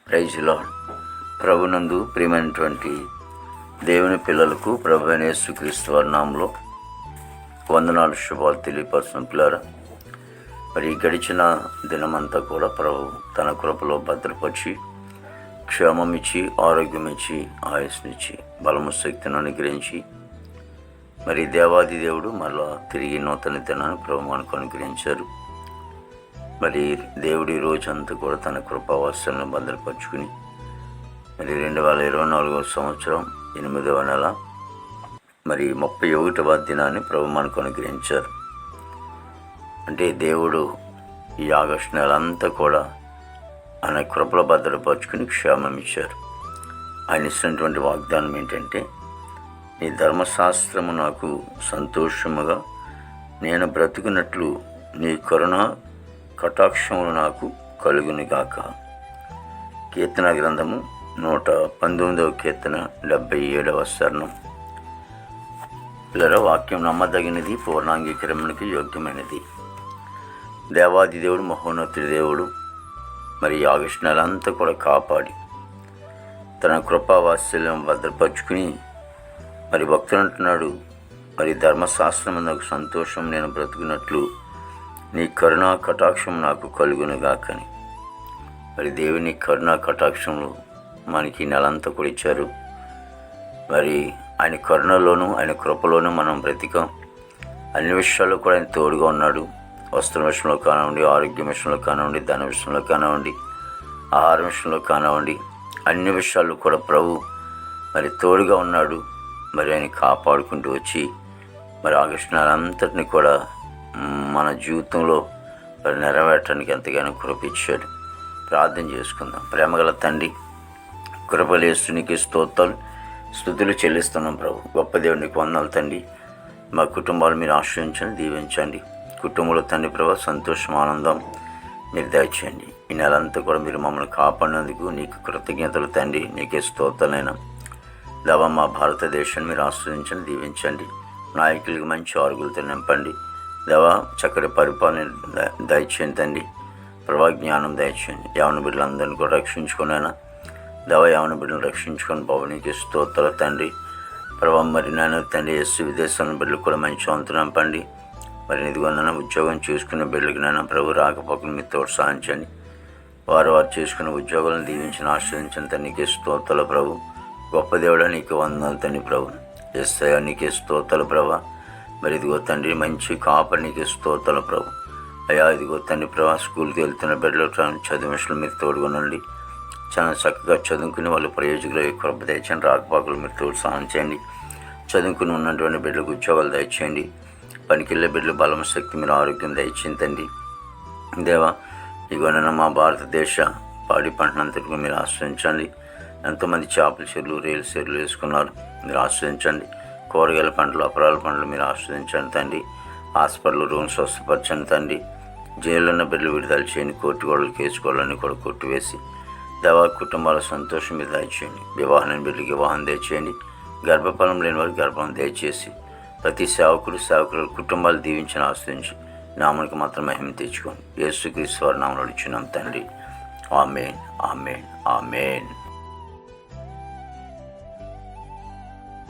Praise lord. ప్రభునందు ప్రియమైనటువంటి దేవుని పిల్లలకు ప్రభు అయిన యేసుక్రీస్తు వారి నామములో వందనాలు, శుభాలు తెలియపరుస్తున్న పిల్లరా. మరి గడిచిన దినమంతా కూడా ప్రభు తన కృపలో భద్రపరిచి క్షేమం ఇచ్చి, ఆరోగ్యం ఇచ్చి, ఆయుస్నిచ్చి, బలము శక్తిని అనుగ్రహించి, మరి దేవాది దేవుడు మళ్ళా తిరిగి నూతన దినాన్ని ప్రభు మనకు అనుగ్రహించారు. మరి దేవుడి రోజంతా కూడా తన కృపావాస్యలను భద్రపరుచుకుని మరి 2024 సంవత్సరం 8వ నెల మరి 31వ దినాన్ని ప్రభు మనకు అనుగ్రహించారు. అంటే దేవుడు ఈ ఆగస్టు నెల అంతా కూడా ఆయన కృపలో భద్రపరుచుకుని క్షేమం ఇచ్చారు. ఆయన ఇచ్చినటువంటి వాగ్దానం ఏంటంటే, నీ ధర్మశాస్త్రము నాకు సంతోషముగా, నేను బ్రతుకున్నట్లు నీ కరుణ కటాక్షములు నాకు కలుగునిగాక. కీర్తన గ్రంథము 119వ కీర్తన 77వ చరణం. పిల్లల వాక్యం నమ్మదగినది, పూర్ణాంగీకరణకి యోగ్యమైనది. దేవాది దేవుడు, మహోన్నతుడి దేవుడు మరి ఆగస్టు నెల అంతా కూడా కాపాడి తన కృపావాత్సల్యం భద్రపరుచుకుని మరి భక్తుడు అంటున్నాడు, మరి ధర్మశాస్త్రం నాకు సంతోషం, నేను బ్రతుకున్నట్లు నీ కరుణా కటాక్షం నాకు కలుగునుగాకని. మరి దేవుని కరుణా కటాక్షములు మనకి నెలంతా కూడా ఇచ్చారు. మరి ఆయన కరుణలోను ఆయన కృపలోను మనం బ్రతికాం. అన్ని విషయాల్లో కూడా ఆయన తోడుగా ఉన్నాడు. వస్త్ర విషయంలో కానివ్వండి, ఆరోగ్యం విషయంలో కానివ్వండి, ధన విషయంలో కానివ్వండి, ఆహార విషయంలో కానివ్వండి, అన్ని విషయాల్లో కూడా ప్రభు మరి తోడుగా ఉన్నాడు. మరి ఆయన కాపాడుకుంటూ వచ్చి మరి ఆగస్టు నెల అంతటిని కూడా మన జీవితంలో మరి నెరవేర్చడానికి ఎంతగానో కృపించాడు. ప్రార్థన చేసుకుందాం. ప్రేమగల తండ్రి, కృపలేస్తునికి స్తోత్రాలు, స్తుతులు చెల్లిస్తున్నాం ప్రభు. గొప్ప దేవునికి వందనాలు తండ్రి. మా కుటుంబాలు మీరు ఆశ్రయించండి, దీవించండి. కుటుంబంలో తండ్రి ప్రభు సంతోషం, ఆనందం మీరు దయచేయండి. ఈ నెలంతా కూడా మీరు మమ్మల్ని కాపాడినందుకు నీకు కృతజ్ఞతలు తండ్రి. నీకే స్తోత్రాలైనా దేవా, మా భారతదేశాన్ని మీరు ఆశ్రయించండి, దీవించండి. నాయకులకు మంచి ఆరుగులతో నింపండి దేవా. చక్కటి పరిపాలన దయచేయండి తండ్రి. ప్రభా జ్ఞానం దయచేయండి. యవన బిడ్డలందరినీ కూడా రక్షించుకునేనా దేవా, యవన బిడ్డలు రక్షించుకొని భవనికి స్తోత్రాలు తండ్రి. ప్రభా మరి నేను తండ్రి విదేశాల బిడ్డలు కూడా మంచి వంతు నింపండి. మరి ఇదిగోనైనా ఉద్యోగం చేసుకునే బిడ్డలకి నైనా ప్రభు రాకపోకలు మీరు ప్రోత్సహించండి. వారు చేసుకునే ఉద్యోగాలను దీవించిన ఆశ్రయించిన తండ్రి. నీకే స్తోత్రాలు ప్రభు. గొప్ప దేవుడా నీకు వందనాలు తండ్రి ప్రభు. ఎస్ఐ నీకే స్తోత్రాలు ప్రభా. మరి ఇదిగో తండ్రి మంచి కాపరి నీకే స్తోత్రాలు ప్రభు. అయ్యా ఇదిగో తండ్రి ప్రభా, స్కూల్కి వెళ్తున్న బిడ్డలు చదువు విషయంలో మీరు తోడుగునండి. చాలా చక్కగా చదువుకుని వాళ్ళు ప్రయోజకులు కృప దయచేయండి. రాకపోకలు మీరు తోడు సహాయం చేయండి. చదువుకుని ఉన్నటువంటి బిడ్డలకు ఉద్యోగాలు దయచేయండి. పనికిళ్ళే బిడ్డలు బలం శక్తి మీరు ఆరోగ్యం దయచేయండి తండ్రి. దేవా ఇదిగోనైనా మా భారతదేశ పాడి పంటనంతటికి మీరు ఆశ్రయించండి. ఎంతోమంది చేపల చెరువులు, రేలు చెరువులు వేసుకున్నారు, మీరు ఆశ్రయించండి. కూరగాయల పంటలు, అపరాల పంటలు మీరు ఆశ్రయించండి తండ్రి. హాస్పిటల్ రూమ్ స్వస్థపరచండి తండ్రి. జైల్లో ఉన్న బిడ్డలు విడుదల చేయండి. కోర్టు గోడలు, కేసు గోడలన్నీ కూడా కొట్టివేసి దేవా కుటుంబాల సంతోషం మీద దయచేయండి. వివాహం లేని బిడ్డలకి వివాహం దయచేయండి. గర్భఫలం లేని వారికి గర్భం దయచేసి ప్రతి సేవకుల కుటుంబాలు దీవించిన ఆశ్రయించి నామానికి మాత్రం మహిమ తెచ్చుకోండి. యేసుక్రీస్తు వారి నామములో ఇచ్చున్నాం తండ్రి. ఆమేన్, ఆమేన్, ఆమేన్.